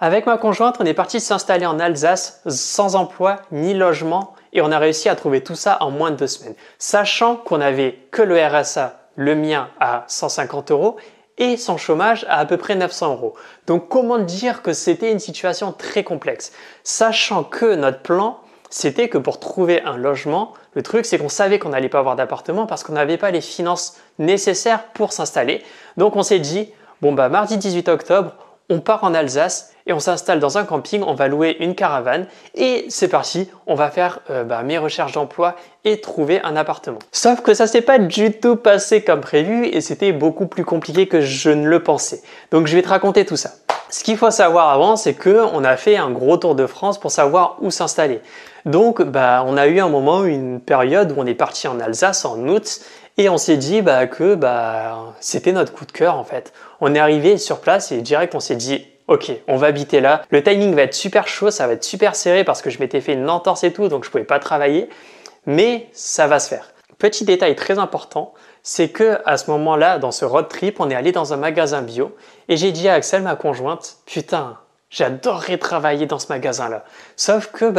Avec ma conjointe, on est parti s'installer en Alsace sans emploi ni logement et on a réussi à trouver tout ça en moins de 2 semaines, sachant qu'on avait que le RSA, le mien à 150 euros et son chômage à peu près 900 euros. Donc comment dire que c'était une situation très complexe, sachant que notre plan c'était que pour trouver un logement, le truc c'est qu'on savait qu'on n'allait pas avoir d'appartement parce qu'on n'avait pas les finances nécessaires pour s'installer. Donc on s'est dit, bon bah mardi 18 octobre, on part en Alsace et on s'installe dans un camping, on va louer une caravane et c'est parti, on va faire mes recherches d'emploi et trouver un appartement. Sauf que ça s'est pas du tout passé comme prévu et c'était beaucoup plus compliqué que je ne le pensais. Donc je vais te raconter tout ça. Ce qu'il faut savoir avant, c'est qu'on a fait un gros tour de France pour savoir où s'installer. Donc on a eu un moment, une période où on est parti en Alsace en août et on s'est dit que c'était notre coup de cœur en fait. On est arrivé sur place et direct on s'est dit ok, on va habiter là. Le timing va être super chaud, ça va être super serré parce que je m'étais fait une entorse et tout, donc je pouvais pas travailler. Mais ça va se faire. Petit détail très important, c'est que à ce moment-là, dans ce road trip, on est allé dans un magasin bio et j'ai dit à Axel, ma conjointe, putain, j'adorerais travailler dans ce magasin-là. Sauf que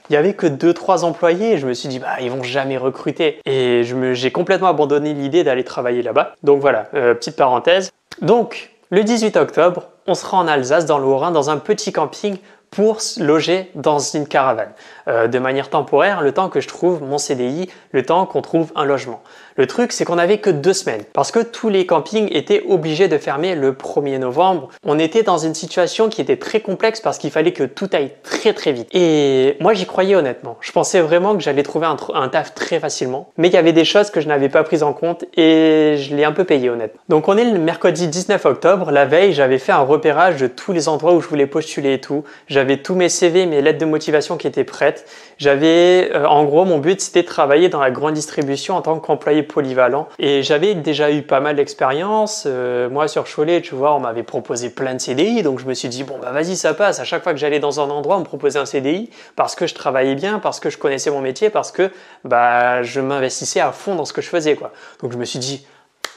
il y avait que 2-3 employés et je me suis dit ils vont jamais recruter et j'ai complètement abandonné l'idée d'aller travailler là-bas. Donc voilà, petite parenthèse. Donc le 18 octobre, on sera en Alsace dans le Haut-Rhin dans un petit camping pour se loger dans une caravane de manière temporaire, le temps que je trouve mon CDI, le temps qu'on trouve un logement. Le truc, c'est qu'on n'avait que 2 semaines parce que tous les campings étaient obligés de fermer le 1er novembre. On était dans une situation qui était très complexe parce qu'il fallait que tout aille très très vite. Et moi, j'y croyais honnêtement. Je pensais vraiment que j'allais trouver un taf très facilement, mais il y avait des choses que je n'avais pas prises en compte et je l'ai un peu payé honnêtement. Donc on est le mercredi 19 octobre. La veille, j'avais fait un repérage de tous les endroits où je voulais postuler et tout. J'avais tous mes CV, mes lettres de motivation qui étaient prêtes. En gros, mon but c'était de travailler dans la grande distribution en tant qu'employé polyvalent. Et j'avais déjà eu pas mal d'expérience. Moi, sur Cholet, tu vois, on m'avait proposé plein de CDI. Donc je me suis dit, vas-y, ça passe. À chaque fois que j'allais dans un endroit, on me proposait un CDI parce que je travaillais bien, parce que je connaissais mon métier, parce que je m'investissais à fond dans ce que je faisais, quoi. Donc je me suis dit,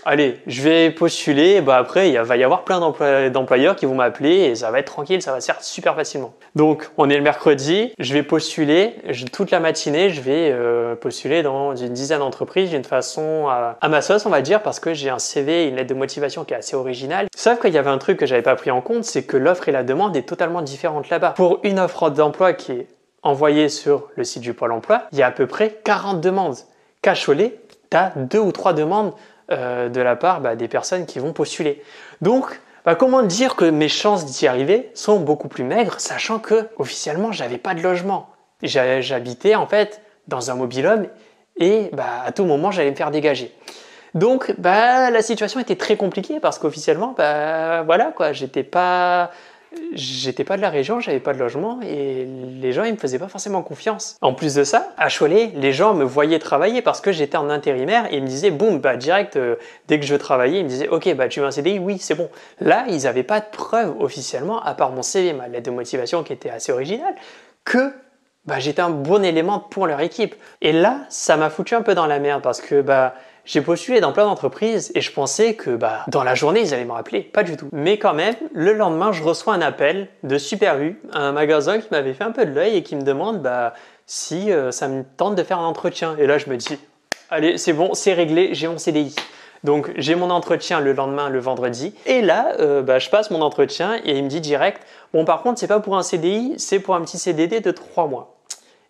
allez, je vais postuler, après il va y avoir plein d'employeurs qui vont m'appeler et ça va être tranquille, ça va se faire super facilement. Donc on est le mercredi, je vais postuler, toute la matinée je vais postuler dans une dizaine d'entreprises d'une façon à ma sauce on va dire parce que j'ai un CV et une lettre de motivation qui est assez originale. Sauf qu'il y avait un truc que j'avais pas pris en compte, c'est que l'offre et la demande est totalement différente là-bas. Pour une offre d'emploi qui est envoyée sur le site du Pôle emploi, il y a à peu près 40 demandes. Qu'à Cholet, tu as 2 ou 3 demandes de la part des personnes qui vont postuler. Donc, comment dire que mes chances d'y arriver sont beaucoup plus maigres, sachant que officiellement, j'avais pas de logement. J'habitais en fait dans un mobil-home et à tout moment, j'allais me faire dégager. Donc, la situation était très compliquée parce qu'officiellement, voilà quoi, j'étais pas de la région, j'avais pas de logement et les gens ils me faisaient pas forcément confiance. En plus de ça, à Cholet, les gens me voyaient travailler parce que j'étais en intérimaire et ils me disaient boum, direct dès que je travaillais, ils me disaient ok, tu veux un CDI, oui, c'est bon. Là, ils avaient pas de preuve officiellement à part mon CV, ma lettre de motivation qui était assez originale, que j'étais un bon élément pour leur équipe. Et là, ça m'a foutu un peu dans la merde parce que j'ai postulé dans plein d'entreprises et je pensais que dans la journée, ils allaient me rappeler. Pas du tout. Mais quand même, le lendemain, je reçois un appel de Super U, un magasin qui m'avait fait un peu de l'œil et qui me demande si ça me tente de faire un entretien. Et là, je me dis, allez, c'est bon, c'est réglé, j'ai mon CDI. Donc, j'ai mon entretien le lendemain, le vendredi. Et là, je passe mon entretien et il me dit direct, bon, par contre, c'est pas pour un CDI, c'est pour un petit CDD de 3 mois.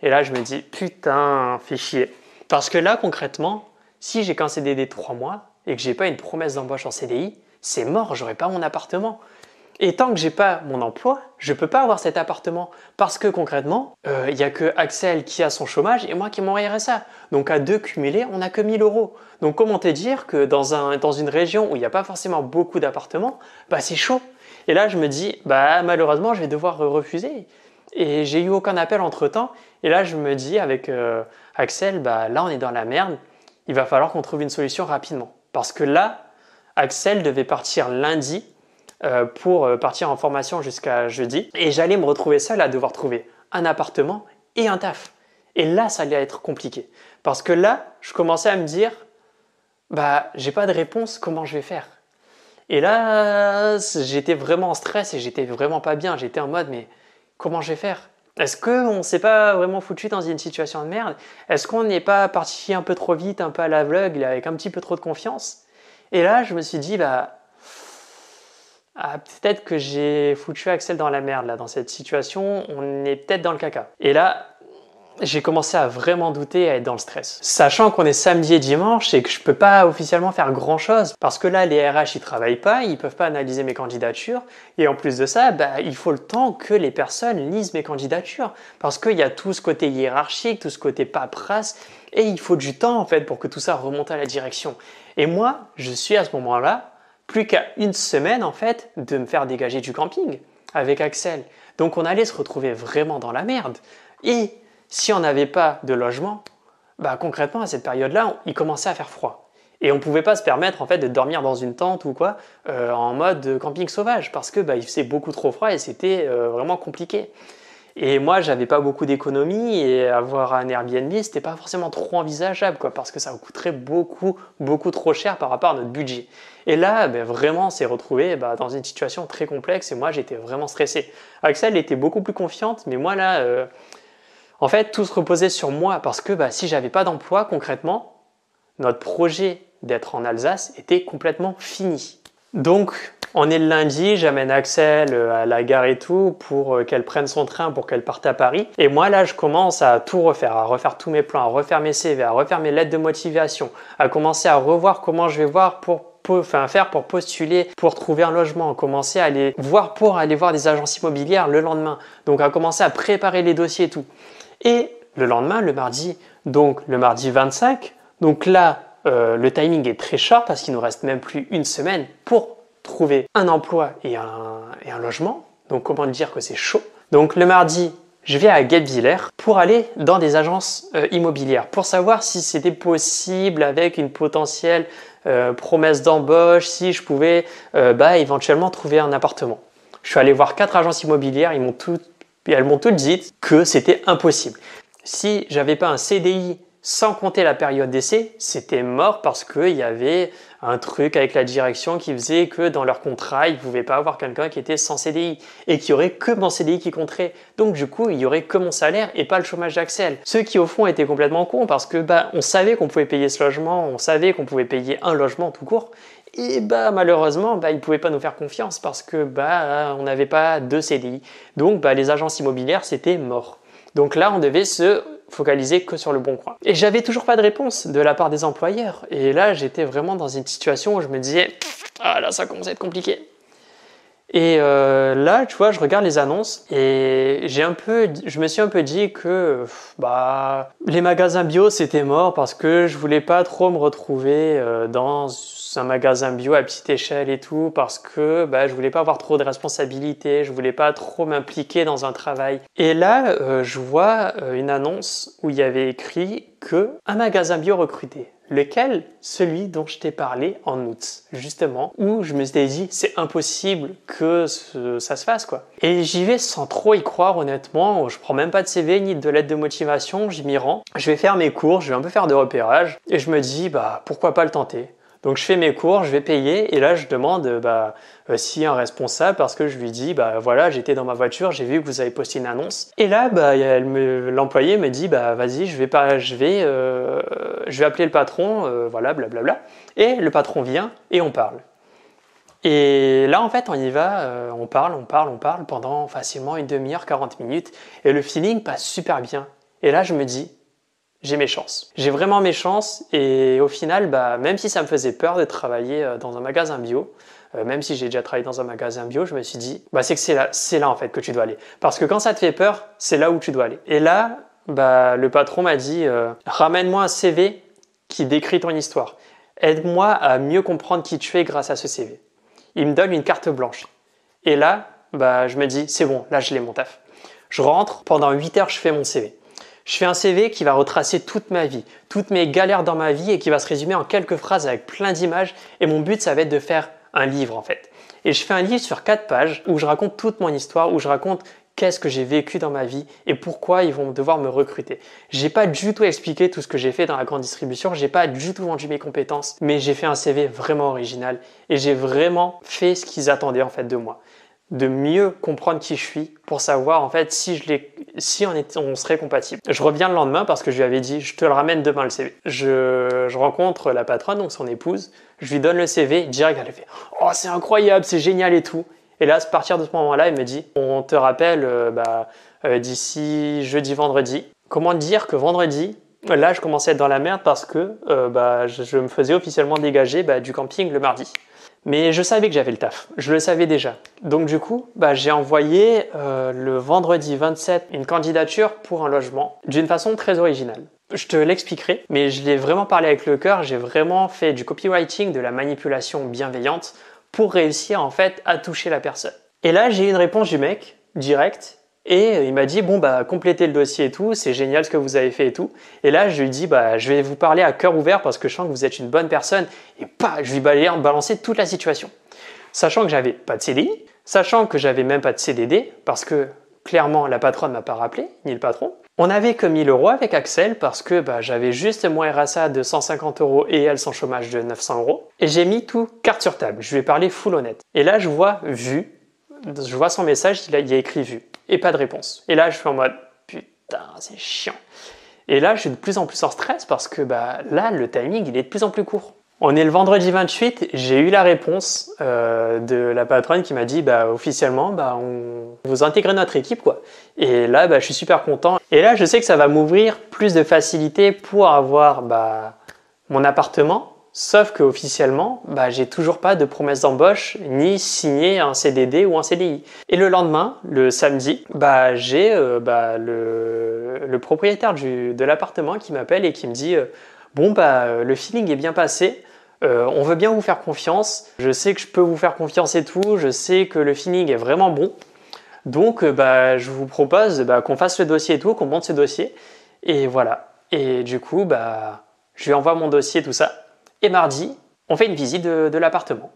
Et là, je me dis, putain, fais chier. Parce que là, concrètement, si j'ai qu'un CDD de 3 mois et que j'ai pas une promesse d'embauche en CDI, c'est mort, j'aurai pas mon appartement. Et tant que j'ai pas mon emploi, je peux pas avoir cet appartement parce que concrètement, il y a que Axel qui a son chômage et moi qui ai mon RSA. Donc à 2 cumulés, on n'a que 1 000 euros. Donc comment te dire que dans une région où il n'y a pas forcément beaucoup d'appartements, c'est chaud. Et là, je me dis, malheureusement, je vais devoir refuser. Et j'ai eu aucun appel entre-temps. Et là, je me dis avec Axel, là, on est dans la merde. Il va falloir qu'on trouve une solution rapidement. Parce que là, Axel devait partir lundi pour partir en formation jusqu'à jeudi. Et j'allais me retrouver seul à devoir trouver un appartement et un taf. Et là, ça allait être compliqué. Parce que là, je commençais à me dire, j'ai pas de réponse, comment je vais faire? Et là, j'étais vraiment en stress et j'étais vraiment pas bien. J'étais en mode, mais comment je vais faire? Est-ce qu'on s'est pas vraiment foutu dans une situation de merde? Est-ce qu'on n'est pas parti un peu trop vite, un peu à l'aveugle, avec un petit peu trop de confiance? Et là, je me suis dit, peut-être que j'ai foutu Axel dans la merde là, dans cette situation, on est peut-être dans le caca. Et là, j'ai commencé à vraiment douter et à être dans le stress. Sachant qu'on est samedi et dimanche et que je peux pas officiellement faire grand chose parce que là, les RH ils travaillent pas, ils peuvent pas analyser mes candidatures et en plus de ça, il faut le temps que les personnes lisent mes candidatures parce qu'il y a tout ce côté hiérarchique, tout ce côté paperasse et il faut du temps en fait pour que tout ça remonte à la direction. Et moi, je suis à ce moment-là plus qu'à une semaine en fait de me faire dégager du camping avec Axel. Donc on allait se retrouver vraiment dans la merde. Et si on n'avait pas de logement, concrètement à cette période-là, il commençait à faire froid. Et on ne pouvait pas se permettre en fait de dormir dans une tente ou quoi en mode camping sauvage parce que il faisait beaucoup trop froid et c'était vraiment compliqué. Et moi, j'avais pas beaucoup d'économies et avoir un Airbnb, c'était pas forcément trop envisageable quoi, parce que ça coûterait beaucoup trop cher par rapport à notre budget. Et là, vraiment, on s'est retrouvé dans une situation très complexe et moi, j'étais vraiment stressé. Axel était beaucoup plus confiante, mais moi là, en fait, tout se reposait sur moi parce que si j'avais pas d'emploi, concrètement, notre projet d'être en Alsace était complètement fini. Donc, on est le lundi, j'amène Axel à la gare et tout pour qu'elle prenne son train pour qu'elle parte à Paris. Et moi, là, je commence à tout refaire, à refaire tous mes plans, à refaire mes CV, à refaire mes lettres de motivation, à commencer à revoir comment je vais faire pour postuler, pour trouver un logement, commencer à aller voir des agences immobilières le lendemain. Donc, à commencer à préparer les dossiers et tout. Et le lendemain, le mardi 25, donc là, le timing est très short parce qu'il nous reste même plus une semaine pour trouver un emploi et un logement. Donc comment dire que c'est chaud. Donc le mardi, je vais à Guebwiller pour aller dans des agences immobilières pour savoir si c'était possible avec une potentielle promesse d'embauche, si je pouvais éventuellement trouver un appartement. Je suis allé voir 4 agences immobilières, elles m'ont toutes dit que c'était impossible. Si j'avais pas un CDI sans compter la période d'essai, c'était mort parce qu'il y avait un truc avec la direction qui faisait que dans leur contrat, ils ne pouvaient pas avoir quelqu'un qui était sans CDI et qu'il n'y aurait que mon CDI qui compterait. Donc du coup, il n'y aurait que mon salaire et pas le chômage d'Axel. Ce qui au fond était complètement con parce que on savait qu'on pouvait payer ce logement, on savait qu'on pouvait payer un logement tout court. Et malheureusement, ils ne pouvaient pas nous faire confiance parce que on n'avait pas de CDI. Donc les agences immobilières, c'était mort. Donc là, on devait se focaliser que sur le bon coin. Et j'avais toujours pas de réponse de la part des employeurs. Et là, j'étais vraiment dans une situation où je me disais « Ah là, ça commence à être compliqué ». Et là, tu vois, je regarde les annonces et je me suis un peu dit que les magasins bio, c'était mort parce que je voulais pas trop me retrouver dans un magasin bio à petite échelle et tout parce que je voulais pas avoir trop de responsabilités, je voulais pas trop m'impliquer dans un travail. Et là, je vois une annonce où il y avait écrit que un magasin bio recrutait. Lequel? Celui dont je t'ai parlé en août, justement, où je me suis dit c'est impossible que ça se fasse quoi. Et j'y vais sans trop y croire honnêtement, je prends même pas de CV ni de lettre de motivation, j'y m'y rends. Je vais faire mes cours, je vais un peu faire de repérage et je me dis pourquoi pas le tenter. Donc je fais mes cours, je vais payer et là je demande s'il y a un responsable parce que je lui dis voilà, j'étais dans ma voiture, j'ai vu que vous avez posté une annonce et là l'employé me dit vas-y, je vais appeler le patron, voilà, blablabla. Et le patron vient et on parle. Et là en fait on y va, on parle pendant facilement une demi-heure, 40 minutes et le feeling passe super bien. Et là je me dis j'ai mes chances. J'ai vraiment mes chances et au final, même si ça me faisait peur de travailler dans un magasin bio, même si j'ai déjà travaillé dans un magasin bio, je me suis dit, c'est que c'est là en fait que tu dois aller. Parce que quand ça te fait peur, c'est là où tu dois aller. Et là, le patron m'a dit, ramène-moi un CV qui décrit ton histoire. Aide-moi à mieux comprendre qui tu es grâce à ce CV. Il me donne une carte blanche. Et là, je me dis, c'est bon, là je l'ai mon taf. Je rentre, pendant 8 heures, je fais mon CV. Je fais un CV qui va retracer toute ma vie, toutes mes galères dans ma vie et qui va se résumer en quelques phrases avec plein d'images. Et mon but, ça va être de faire un livre en fait. Et je fais un livre sur 4 pages où je raconte toute mon histoire, où je raconte qu'est-ce que j'ai vécu dans ma vie et pourquoi ils vont devoir me recruter. J'ai pas du tout expliqué tout ce que j'ai fait dans la grande distribution, j'ai pas du tout vendu mes compétences, mais j'ai fait un CV vraiment original et j'ai vraiment fait ce qu'ils attendaient en fait de moi. De mieux comprendre qui je suis pour savoir en fait si on serait compatible. Je reviens le lendemain parce que je lui avais dit je te le ramène demain le CV. Je rencontre la patronne, donc son épouse, je lui donne le CV, direct elle fait oh c'est incroyable, c'est génial et tout. Et là à partir de ce moment-là, elle me dit on te rappelle d'ici jeudi vendredi. Comment dire que vendredi là je commençais à être dans la merde parce que je me faisais officiellement dégager du camping le mardi. Mais je savais que j'avais le taf, je le savais déjà. Donc du coup, j'ai envoyé le vendredi 27 une candidature pour un logement d'une façon très originale. Je te l'expliquerai, mais je l'ai vraiment parlé avec le cœur, j'ai vraiment fait du copywriting, de la manipulation bienveillante pour réussir en fait à toucher la personne. Et là, j'ai eu une réponse du mec, direct, et il m'a dit complétez le dossier et tout, c'est génial ce que vous avez fait et tout. Et là, je lui dis je vais vous parler à cœur ouvert parce que je sens que vous êtes une bonne personne. Et je lui balancer toute la situation. Sachant que j'avais pas de CDI, sachant que j'avais même pas de CDD parce que clairement la patronne m'a pas rappelé, ni le patron. On avait que 1000 € avec Axel parce que j'avais juste mon RSA de 150 € et elle son chômage de 900 €. Et j'ai mis tout carte sur table, je lui ai parlé full honnête. Et là, je vois son message, il y a écrit vu. Et pas de réponse. Et là, je suis en mode putain, c'est chiant. Et là, je suis de plus en plus en stress parce que là, le timing, il est de plus en plus court. On est le vendredi 28, j'ai eu la réponse de la patronne qui m'a dit officiellement, on vous intégrez notre équipe quoi. Et là, je suis super content. Et là, je sais que ça va m'ouvrir plus de facilité pour avoir mon appartement. Sauf qu'officiellement, j'ai toujours pas de promesse d'embauche ni signé un CDD ou un CDI. Et le lendemain, le samedi, j'ai le propriétaire de l'appartement qui m'appelle et qui me dit le feeling est bien passé. On veut bien vous faire confiance. Je sais que je peux vous faire confiance et tout. Je sais que le feeling est vraiment bon. Donc, je vous propose qu'on fasse le dossier et tout, qu'on monte ce dossier. Et voilà. Et du coup, je lui envoie mon dossier, tout ça. Et mardi, on fait une visite de l'appartement.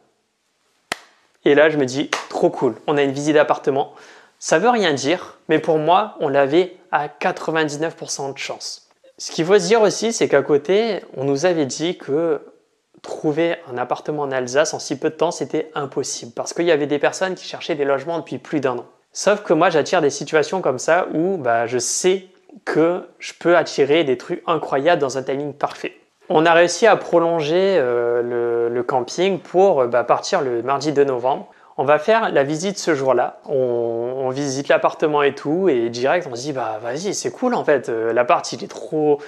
Et là, je me dis, trop cool, on a une visite d'appartement. Ça veut rien dire, mais pour moi, on l'avait à 99% de chance. Ce qu'il faut se dire aussi, c'est qu'à côté, on nous avait dit que trouver un appartement en Alsace en si peu de temps, c'était impossible. Parce qu'il y avait des personnes qui cherchaient des logements depuis plus d'1 an. Sauf que moi, j'attire des situations comme ça où je sais que je peux attirer des trucs incroyables dans un timing parfait. On a réussi à prolonger le camping pour partir le mardi 2 novembre. On va faire la visite ce jour-là. On visite l'appartement et tout, et direct on se dit vas-y, c'est cool en fait. L'appart il est trop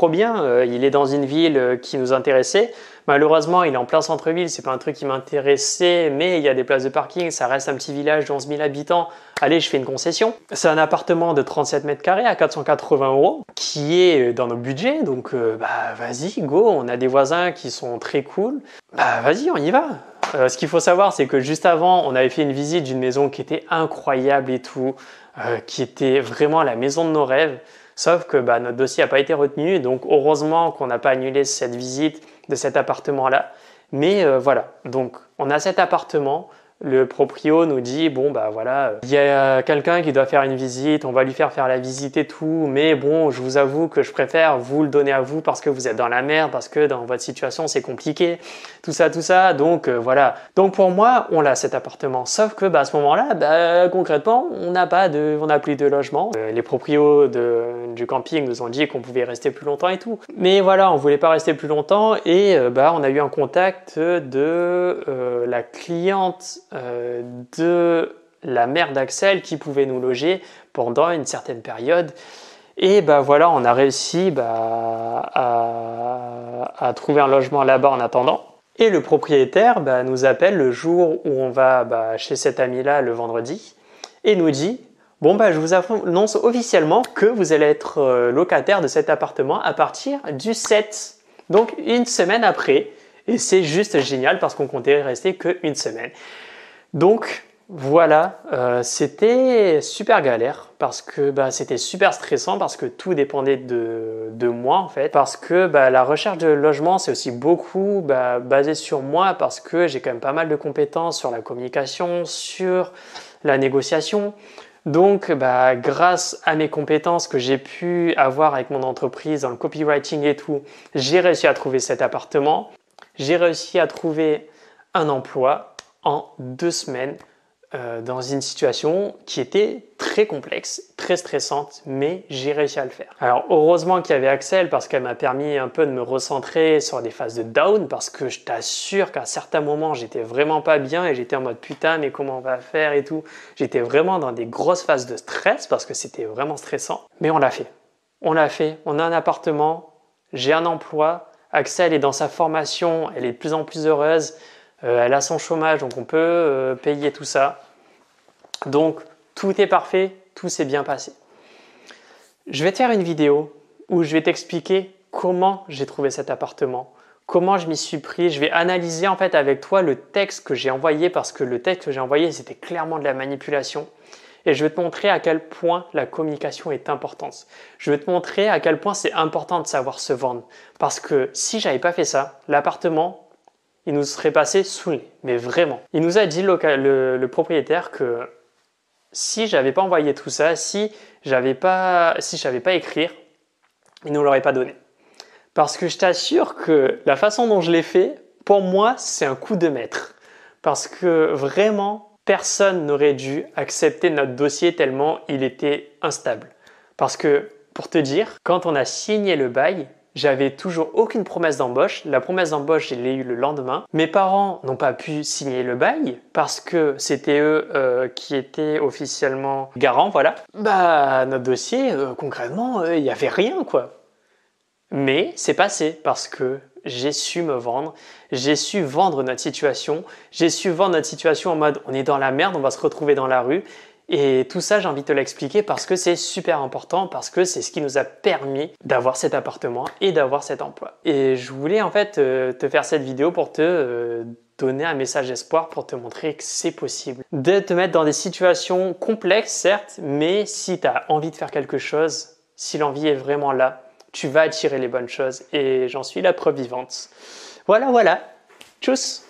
bien. Il est dans une ville qui nous intéressait. Malheureusement, il est en plein centre-ville. C'est pas un truc qui m'intéressait, mais il y a des places de parking. Ça reste un petit village de 11 000 habitants. Allez, je fais une concession. C'est un appartement de 37 mètres carrés à 480 € qui est dans nos budgets. Donc vas-y, go. On a des voisins qui sont très cool. Vas-y, on y va. Ce qu'il faut savoir, c'est que juste avant, on avait fait une visite d'une maison qui était incroyable et tout, qui était vraiment la maison de nos rêves. Sauf que notre dossier n'a pas été retenu, donc heureusement qu'on n'a pas annulé cette visite de cet appartement-là. Mais voilà, donc on a cet appartement. Le proprio nous dit il y a quelqu'un qui doit faire une visite, on va lui faire la visite et tout, mais je vous avoue que je préfère vous le donner à vous parce que vous êtes dans la merde, parce que dans votre situation c'est compliqué, tout ça, donc voilà. Donc pour moi, on l'a cet appartement, sauf que à ce moment-là, concrètement, on n'a plus de logement. Les proprios du camping nous ont dit qu'on pouvait rester plus longtemps et tout, mais voilà, on voulait pas rester plus longtemps et on a eu un contact de la cliente de la mère d'Axel qui pouvait nous loger pendant une certaine période. Et on a réussi à trouver un logement là-bas en attendant. Et le propriétaire nous appelle le jour où on va chez cet ami-là le vendredi et nous dit je vous annonce officiellement que vous allez être locataire de cet appartement à partir du 7. Donc une semaine après. Et c'est juste génial parce qu'on comptait rester qu'une semaine. Donc voilà, c'était super galère parce que c'était super stressant parce que tout dépendait de moi en fait. Parce que la recherche de logement c'est aussi beaucoup basé sur moi parce que j'ai quand même pas mal de compétences sur la communication, sur la négociation. Donc, grâce à mes compétences que j'ai pu avoir avec mon entreprise dans le copywriting et tout, j'ai réussi à trouver cet appartement. J'ai réussi à trouver un emploi en 2 semaines dans une situation qui était très complexe, très stressante, mais j'ai réussi à le faire. Alors heureusement qu'il y avait Axel parce qu'elle m'a permis un peu de me recentrer sur des phases de down parce que je t'assure qu'à certains moments j'étais vraiment pas bien et j'étais en mode putain mais comment on va faire et tout. J'étais vraiment dans des grosses phases de stress parce que c'était vraiment stressant, mais on l'a fait. On l'a fait, on a un appartement, j'ai un emploi, Axel est dans sa formation, elle est de plus en plus heureuse. Elle a son chômage, donc on peut payer tout ça. Donc, tout est parfait, tout s'est bien passé. Je vais te faire une vidéo où je vais t'expliquer comment j'ai trouvé cet appartement, comment je m'y suis pris. Je vais analyser en fait avec toi le texte que j'ai envoyé parce que le texte que j'ai envoyé, c'était clairement de la manipulation. Et je vais te montrer à quel point la communication est importante. Je vais te montrer à quel point c'est important de savoir se vendre. Parce que si j'avais pas fait ça, l'appartement, il nous serait passé sous le nez, mais vraiment. Il nous a dit le propriétaire que si j'avais pas envoyé tout ça, si je savais pas écrire, il ne nous l'aurait pas donné. Parce que je t'assure que la façon dont je l'ai fait, pour moi, c'est un coup de maître. Parce que vraiment, personne n'aurait dû accepter notre dossier tellement il était instable. Parce que, pour te dire, quand on a signé le bail, j'avais toujours aucune promesse d'embauche. La promesse d'embauche, je l'ai eue le lendemain. Mes parents n'ont pas pu signer le bail parce que c'était eux qui étaient officiellement garants, voilà. Notre dossier, concrètement, il n'y avait rien, quoi. Mais c'est passé parce que j'ai su me vendre, j'ai su vendre notre situation, j'ai su vendre notre situation en mode on est dans la merde, on va se retrouver dans la rue. Et tout ça, j'ai envie de te l'expliquer parce que c'est super important, parce que c'est ce qui nous a permis d'avoir cet appartement et d'avoir cet emploi. Et je voulais en fait te faire cette vidéo pour te donner un message d'espoir, pour te montrer que c'est possible de te mettre dans des situations complexes, certes, mais si tu as envie de faire quelque chose, si l'envie est vraiment là, tu vas attirer les bonnes choses et j'en suis la preuve vivante. Voilà. Tchuss!